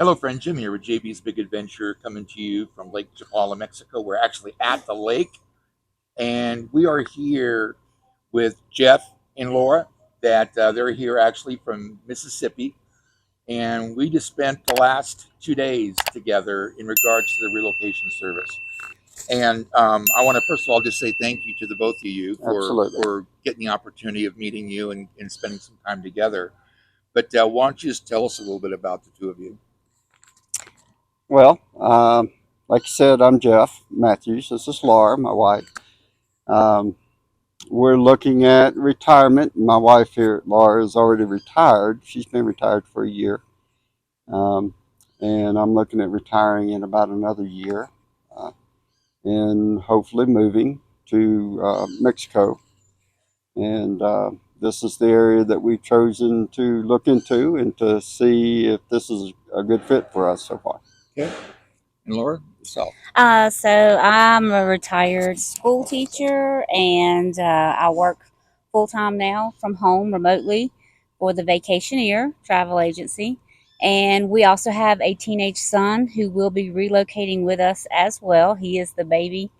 Hello, friend. Jim here with JB's Big Adventure, coming to you from Lake Chapala, Mexico. We're actually at the lake, and we are here with Jeff and Laura. They're here actually from Mississippi, and we just spent the last 2 days together in regards to the relocation service. And I want to first of all just say thank you to the both of you for getting the opportunity of meeting you and spending some time together. But why don't you just tell us a little bit about the two of you? Well, like you said, I'm Jeff Matthews. This is Laura, my wife. We're looking at retirement. My wife here, Laura, is already retired. She's been retired for a year. And I'm looking at retiring in about another year and hopefully moving to Mexico. And this is the area that we've chosen to look into and to see if this is a good fit for us so far. Okay. And Laura, yourself. So I'm a retired school teacher, and I work full time now from home remotely for the Vacationeer travel agency. And we also have a teenage son who will be relocating with us as well. He is the baby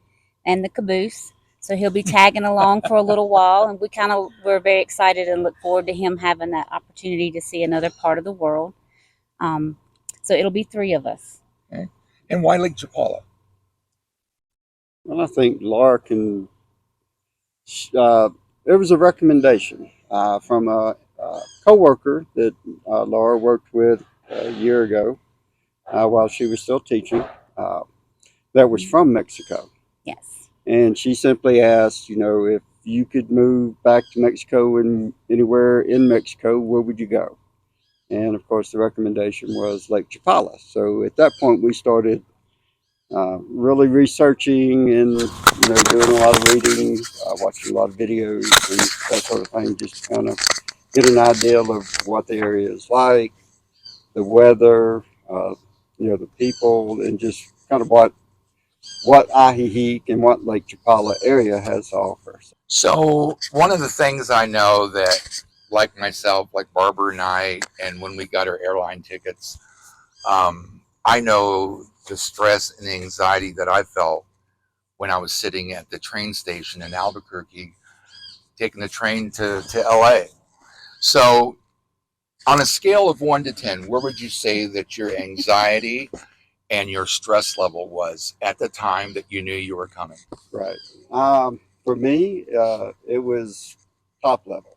and the caboose. So he'll be tagging along for a little while, and we're very excited and look forward to him having that opportunity to see another part of the world. So it'll be three of us. Okay. And why Lake Chapala? Well, I think Laura can. There was a recommendation from a coworker that Laura worked with a year ago while she was still teaching. That was from Mexico. Yes. And she simply asked, if you could move back to Mexico and anywhere in Mexico, where would you go? And of course, the recommendation was Lake Chapala. So at that point, we started really researching and doing a lot of reading, watching a lot of videos and that sort of thing, just to kind of get an idea of what the area is like, the weather, the people, and just kind of what Ajijic and what Lake Chapala area has to offer. So one of the things I know that, like myself, like Barbara and I, and when we got our airline tickets, I know the stress and the anxiety that I felt when I was sitting at the train station in Albuquerque, taking the train to LA. So on a scale of 1 to 10, where would you say that your anxiety and your stress level was at the time that you knew you were coming? Right. For me, it was top level.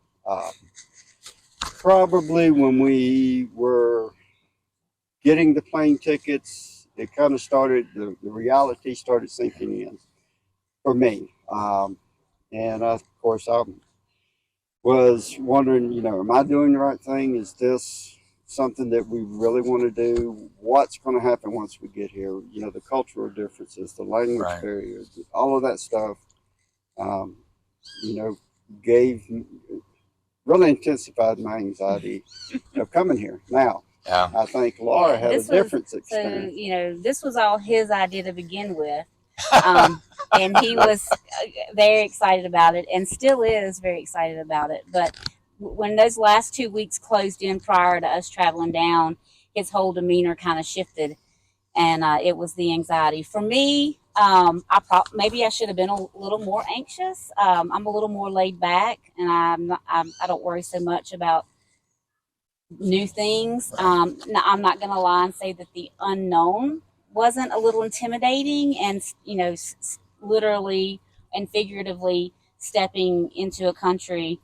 Probably when we were getting the plane tickets, it kind of started, the reality started sinking in for me. And of course, I was wondering, am I doing the right thing? Is this something that we really want to do? What's going to happen once we get here? The cultural differences, the language barriers, all of that stuff, really intensified my anxiety of coming here. Now, I think Laura had a different experience. So, this was all his idea to begin with. And he was very excited about it, and still is very excited about it. But when those last 2 weeks closed in prior to us traveling down, his whole demeanor kind of shifted, and it was the anxiety. For me, maybe I should have been a little more anxious. I'm a little more laid back, and I don't worry so much about new things. I'm not going to lie and say that the unknown wasn't a little intimidating, and literally and figuratively stepping into a country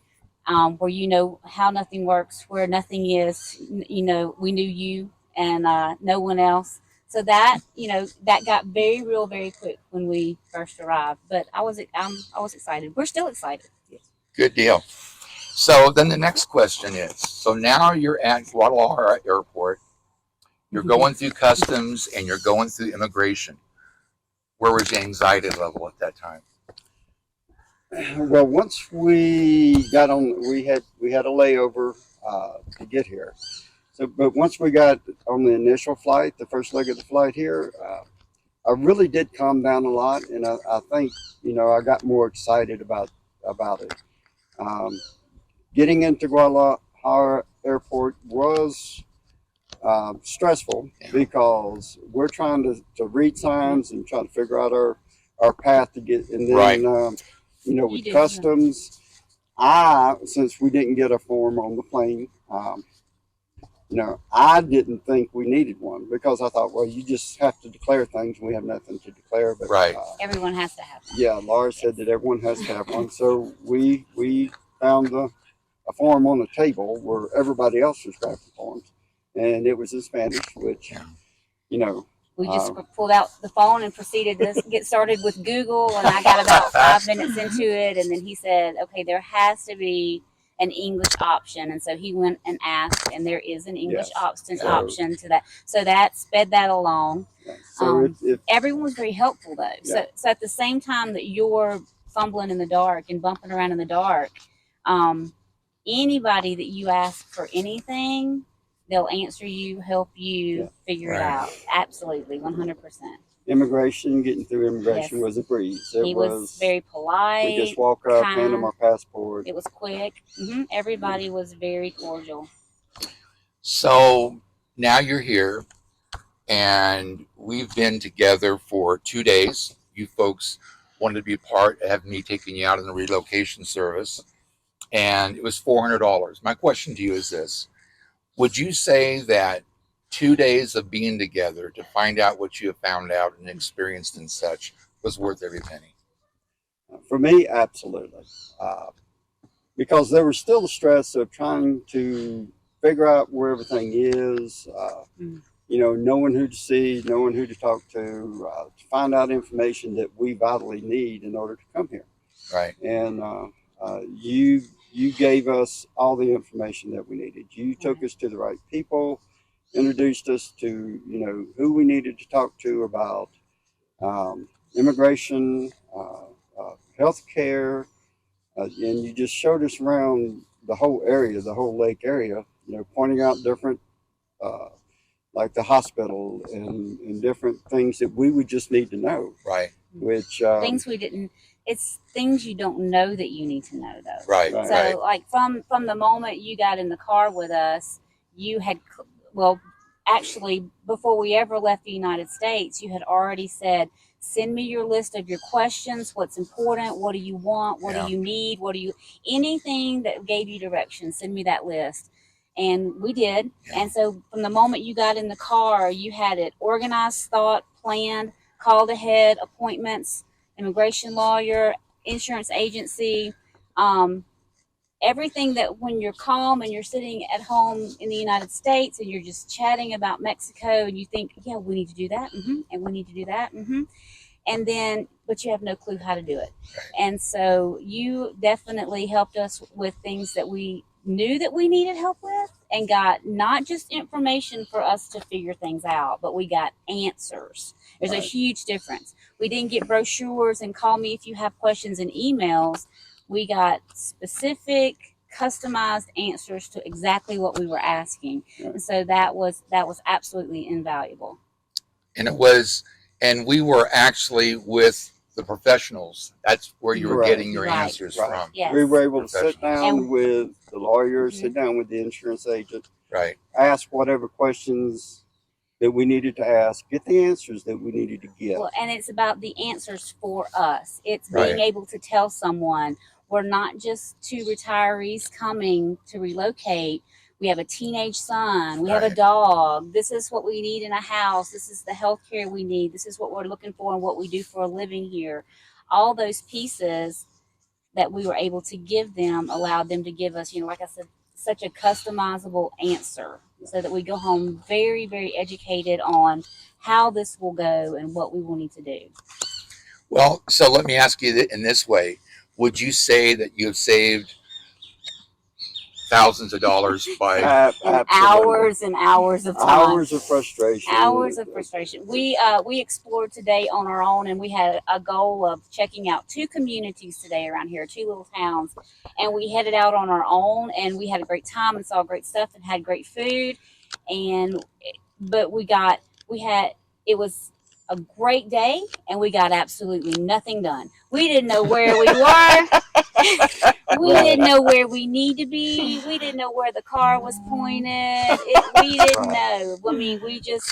where how nothing works, where nothing is. We knew you and no one else. So that that got very real very quick when we first arrived. But I was excited. We're still excited. Good deal. So then the next question is, so now you're at Guadalajara Airport, you're going through customs and you're going through immigration. Where was your anxiety level at that time? Well, once we got on, we had a layover to get here. So, but once we got on the initial flight, the first leg of the flight here, I really did calm down a lot, and I think I got more excited about it. Getting into Guadalajara Airport was stressful because we're trying to read signs and trying to figure out our path to get, and then Right. you know, with customs, since we didn't get a form on the plane, you know, I didn't think we needed one because I thought, well, you just have to declare things and we have nothing to declare. But Right. Everyone has to have one. yeah, Laura said that everyone has to have one. So we found a form on the table where everybody else was grabbing forms, and it was in Spanish, which, you know, we just pulled out the phone and proceeded to get started with Google, and I got about 5 minutes into it, and then he said, okay, there has to be an English option, and so he went and asked, and there is an English option to that, so that sped that along. So everyone was very helpful though. So at the same time that you're fumbling in the dark and bumping around in the dark, anybody that you ask for anything, they'll answer you, help you figure it out. Absolutely, 100%. Getting through immigration was a breeze. He was very polite. We just walk up, hand him our passport. It was quick. Everybody was very cordial. So now you're here, and we've been together for 2 days. You folks wanted to be a part of me taking you out in the relocation service, and it was $400. My question to you is this: would you say that 2 days of being together to find out what you have found out and experienced and such was worth every penny? For me, absolutely. Because there was still the stress of trying to figure out where everything is, you know, knowing who to see, knowing who to talk to find out information that we vitally need in order to come here. Right. And you gave us all the information that we needed. You took us to the right people, introduced us to, you know, who we needed to talk to about immigration, health care, and you just showed us around the whole area, the whole lake area, you know, pointing out different, like the hospital and different things that we would just need to know. Right. Which things we didn't. It's things you don't know that you need to know, though. Right. So, like from the moment you got in the car with us, you had, well, actually, before we ever left the United States, you had already said, send me your list of your questions, what's important, what do you want, what do you need, anything that gave you direction, send me that list. And we did. And so from the moment you got in the car, you had it organized, thought, planned, called ahead, appointments, immigration lawyer, insurance agency, everything that when you're calm and you're sitting at home in the United States and you're just chatting about Mexico and you think, yeah, we need to do that, and we need to do that, and then, but you have no clue how to do it. And so you definitely helped us with things that we knew that we needed help with, and got not just information for us to figure things out, but we got answers. There's a huge difference. We didn't get brochures and call me if you have questions and emails. We got specific, customized answers to exactly what we were asking. And so that was absolutely invaluable. And it was, and we were actually with the professionals. That's where you were getting your answers from. Yes. We were able to sit down with the lawyer, sit down with the insurance agent, ask whatever questions that we needed to ask, get the answers that we needed to get. Well, and it's about the answers for us. It's being able to tell someone, we're not just two retirees coming to relocate. We have a teenage son. We have a dog. This is what we need in a house. This is the health care we need. This is what we're looking for and what we do for a living here. All those pieces that we were able to give them allowed them to give us, you know, like I said, such a customizable answer, so that we go home very, very educated on how this will go and what we will need to do. Well, so let me ask you in this way. Would you say that you have saved thousands of dollars by hours and hours of time, hours of frustration? We explored today on our own, and we had a goal of checking out 2 communities today around here, 2 little towns, and we headed out on our own, and we had a great time and saw great stuff and had great food, but it was a great day, and we got absolutely nothing done. We didn't know where we were. we didn't know where we need to be. We didn't know where the car was pointed. We didn't know. I mean,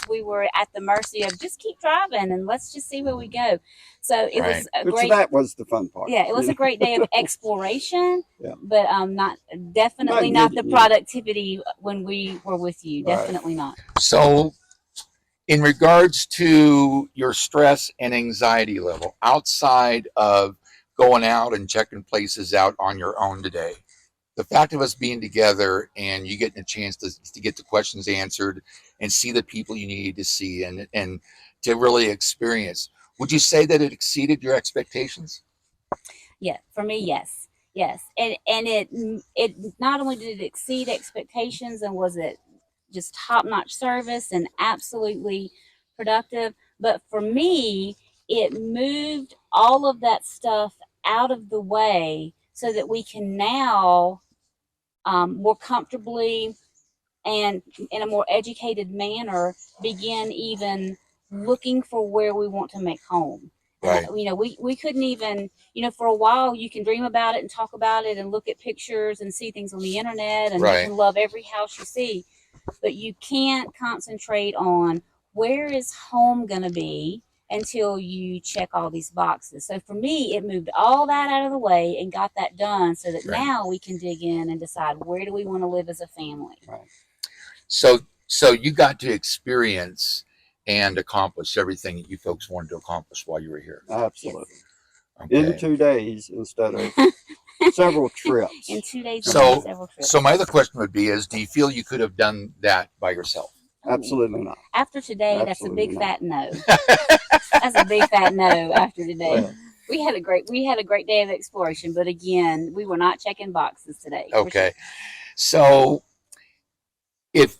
we were at the mercy of just keep driving and let's just see where we go. So it was a Which great. that was the fun part. Yeah, it was a great day of exploration. Yeah. But not definitely not the productivity when we were with you. Definitely not. So, in regards to your stress and anxiety level outside of going out and checking places out on your own today, the fact of us being together and you getting a chance to get the questions answered and see the people you needed to see and to really experience, would you say that it exceeded your expectations? Yeah, for me, yes. Yes. And it not only did it exceed expectations and was it just top-notch service and absolutely productive, but for me, it moved all of that stuff out of the way so that we can now more comfortably and in a more educated manner begin even looking for where we want to make home. Right. You know, we couldn't even, you know, for a while you can dream about it and talk about it and look at pictures and see things on the internet and you can love every house you see, but you can't concentrate on where is home going to be until you check all these boxes. So for me, it moved all that out of the way and got that done so that now we can dig in and decide where do we want to live as a family. Right. So you got to experience and accomplish everything that you folks wanted to accomplish while you were here. Absolutely. Okay. In 2 days instead of several trips. In 2 days, So, several trips. So my other question would be is, do you feel you could have done that by yourself? Absolutely not. After today, Absolutely that's a big not. fat no. That's a big fat no after today. Yeah. We had a great day of exploration, but again, we were not checking boxes today. Okay. So if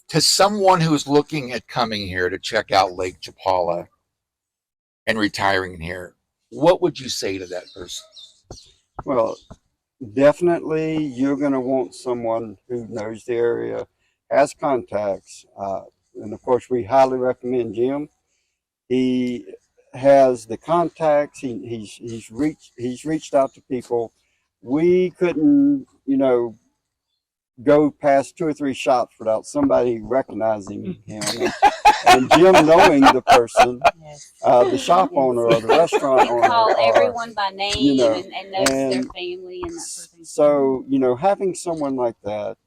to someone who's looking at coming here to check out Lake Chapala and retiring here, what would you say to that person? Well, definitely you're going to want someone who knows the area, has contacts, and of course we highly recommend Jim. He has the contacts. He's reached out to people. We couldn't, go past 2 or 3 shops without somebody recognizing him. And Jim knowing the person, the shop owner or the restaurant owner. Call everyone by name and knows their and family and that sort of thing. So, having someone like that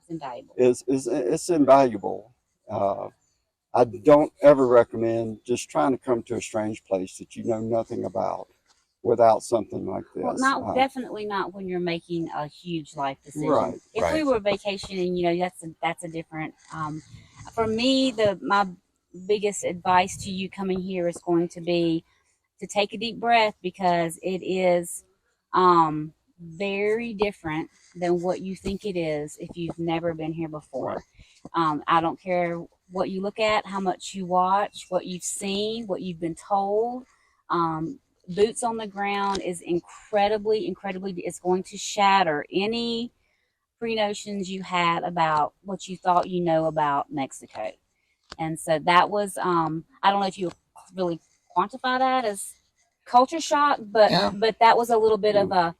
invaluable. It's invaluable. I don't ever recommend just trying to come to a strange place that you know nothing about without something like this. Well, definitely not when you're making a huge life decision. Right. If we were vacationing, that's a different. For me, my biggest advice to you coming here is going to be to take a deep breath because it is very different than what you think it is if you've never been here before. I don't care what you look at, how much you watch, what you've seen, what you've been told. Boots on the ground is incredibly, it's going to shatter any pre-notions you had about what you thought you know about Mexico. And so that was, I don't know if you really quantify that as culture shock, but that was a little bit of a,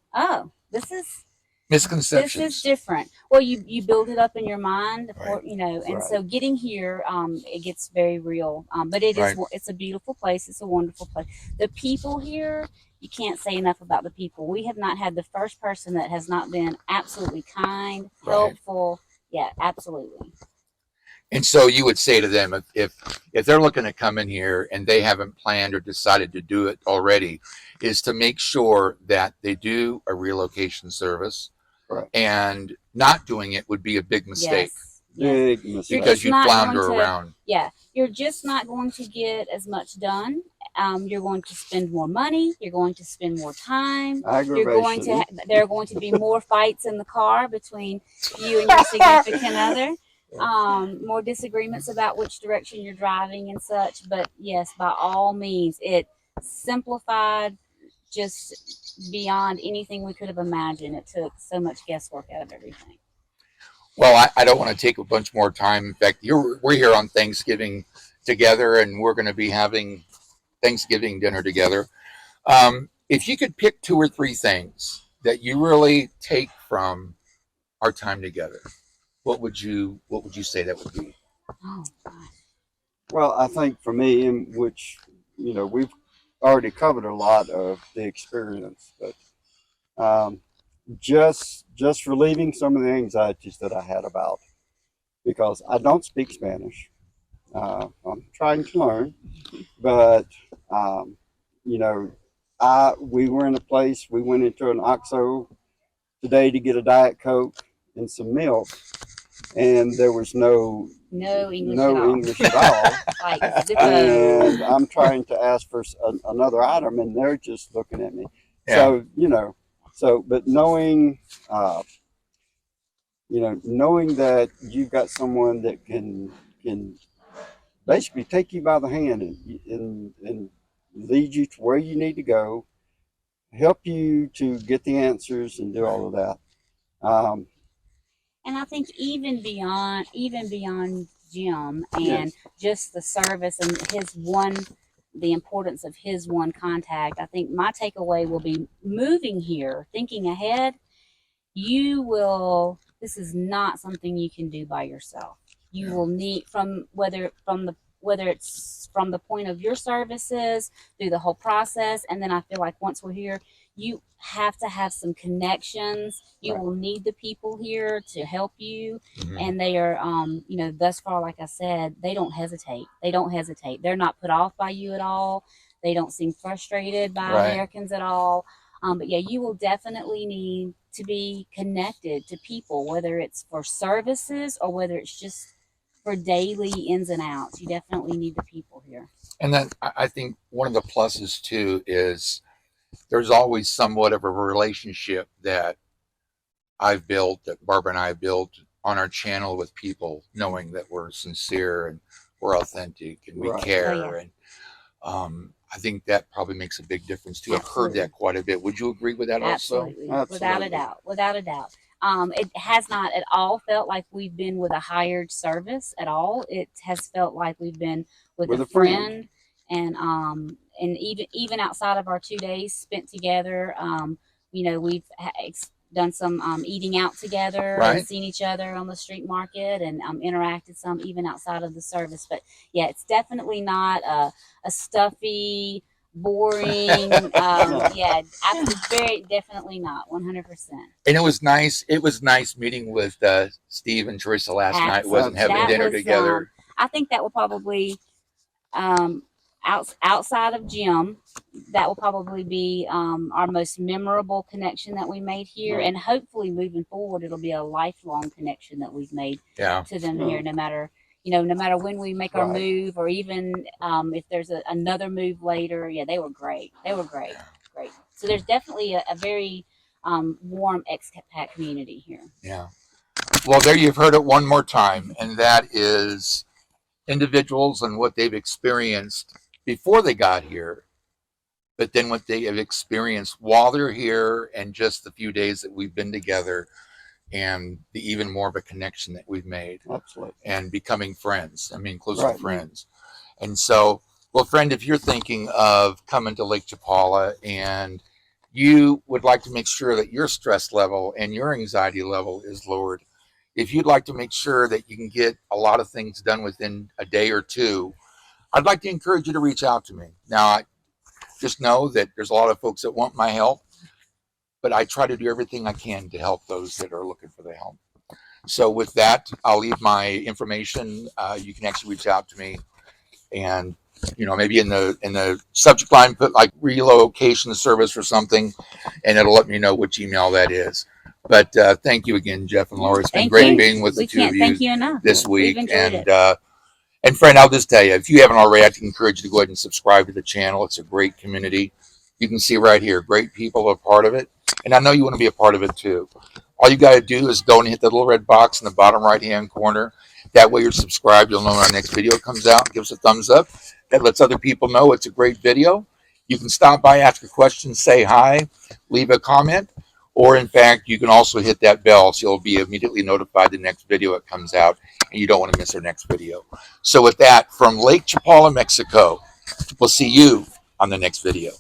this is misconceptions. This is different. Well, you build it up in your mind, and so getting here, it gets very real. But it's a beautiful place. It's a wonderful place. The people here, you can't say enough about the people. We have not had the first person that has not been absolutely kind, helpful. Yeah, absolutely. And so you would say to them, if they're looking to come in here and they haven't planned or decided to do it already, is to make sure that they do a relocation service. Right. And not doing it would be a big mistake. Yes. Big mistake. Because you flounder around. Yeah, you're just not going to get as much done. You're going to spend more money. You're going to spend more time. Aggravation. There are going to be more fights in the car between you and your significant other. More disagreements about which direction you're driving and such. But yes, by all means, it simplified just beyond anything we could have imagined. It took so much guesswork out of everything. Well, I don't want to take a bunch more time. In fact, we're here on Thanksgiving together, and we're going to be having Thanksgiving dinner together. If you could pick 2 or 3 things that you really take from our time together, what would you say that would be? Oh, gosh. Well, I think for me, in which we've already covered a lot of the experience, but just relieving some of the anxieties that I had about, because I don't speak Spanish. I'm trying to learn, but um, you know, we were in a place. We went into an OXXO today to get a Diet Coke and some milk, and there was no English at all. English at all. Like And Zippo. I'm trying to ask for another item, and they're just looking at me. Yeah. So but knowing that you've got someone that can basically take you by the hand and lead you to where you need to go, help you to get the answers and do all of that. And I think even beyond Jim and Yes. just the service and the importance of his one contact, I think my takeaway will be moving here, thinking ahead. This is not something you can do by yourself. You will need whether it's from the point of your services through the whole process. And then I feel like once we're here, you have to have some connections. You Right. will need the people here to help you. Mm-hmm. And they are, thus far, like I said, they don't hesitate. They're not put off by you at all. They don't seem frustrated by Right. Americans at all. But yeah, you will definitely need to be connected to people, whether it's for services or whether it's just for daily ins and outs. You definitely need the people here. And then I think one of the pluses too is there's always somewhat of a relationship that I've built, that Barbara and I built on our channel with people, knowing that we're sincere and we're authentic and we Right. care. Oh, yeah. And I think that probably makes a big difference too. I've heard Absolutely. that quite a bit. Would you agree with that Absolutely. also? Without a doubt. Without a doubt. It has not at all felt like we've been with a hired service at all. It has felt like we've been with a friend. And even outside of our 2 days spent together, we've done some eating out together Right. and seen each other on the street market and interacted some even outside of the service. But yeah, it's definitely not a stuffy, boring. Yeah, very definitely not 100%. And it was nice. It was nice meeting with Steve and Teresa last night. Wasn't having That dinner was, together. I think that will probably outside of Jim, that will probably be our most memorable connection that we made here. Right. And hopefully moving forward, it'll be a lifelong connection that we've made Yeah. to them here, no matter when we make our Right. move, or even if there's another move later. Yeah, they were great. Great. So there's definitely a very warm expat community here. Yeah. Well, there you've heard it one more time, and that is individuals and what they've experienced before they got here, but then what they have experienced while they're here, and just the few days that we've been together, and the even more of a connection that we've made. Absolutely. And becoming friends. I mean, closer Right. friends. And so, well, friend, if you're thinking of coming to Lake Chapala and you would like to make sure that your stress level and your anxiety level is lowered, if you'd like to make sure that you can get a lot of things done within a day or two, I'd like to encourage you to reach out to me. Now, I just know that there's a lot of folks that want my help, but I try to do everything I can to help those that are looking for the help. So with that, I'll leave my information. You can actually reach out to me, and maybe in the subject line put like relocation service or something, and it'll let me know which email that is. But thank you again, Jeff and Laura. It's been great being with the two of Thank you enough this week. We've enjoyed it. And friend, I'll just tell you, if you haven't already, I'd encourage you to go ahead and subscribe to the channel. It's a great community. You can see right here, great people are part of it. And I know you want to be a part of it too. All you got to do is go and hit the little red box in the bottom right-hand corner. That way you're subscribed. You'll know when our next video comes out. Give us a thumbs up. That lets other people know it's a great video. You can stop by, ask a question, say hi, leave a comment. Or in fact, you can also hit that bell so you'll be immediately notified the next video that comes out, and you don't want to miss our next video. So with that, from Lake Chapala, Mexico, we'll see you on the next video.